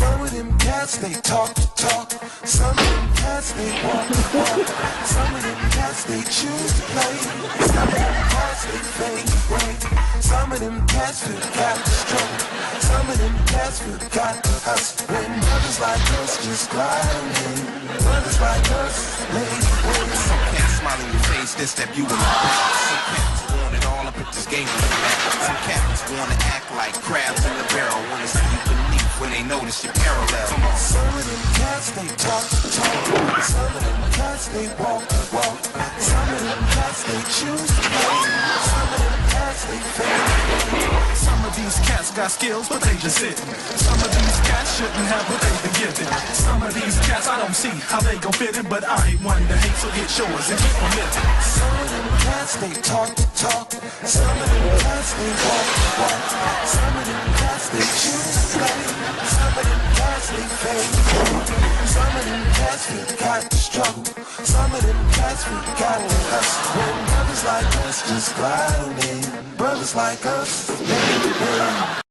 Some of them cats, they talk the talk. Some of them cats, they walk the walk. Some of them cats, they choose to play. Some of them cats, they fade away. Some of them cats forgot the struggle. Some of them cats forgot the hustle. When brothers like us just glide in, brothers like us lay away. Some cats smile in your face, then step you in the back. Some cats want it all and put this game on the map. Some cats wanna act like crabs in the barrel, wanna see you beneath when they notice your parallel. Come on. Some of them cats, they talk the talk. Some of them cats, they walk the walk. Some of them cats, they choose to play. Some of them cats, they fade away. Some of these cats got skills, but they just sitting. Some of these cats shouldn't have what they've been given. Some of these cats, I don't see how they gon' fit in, but I ain't one to hate, so get yours and keep on living. Some of them cats, they talk the talk. Some of them cats, they walk the walk. Some of them cats, they choose to play. Some of them cats, they fade away. Some of them cats forgot the struggle. Some of them cats forgot the hustle. When brothers like us just glide in, brothers like us, they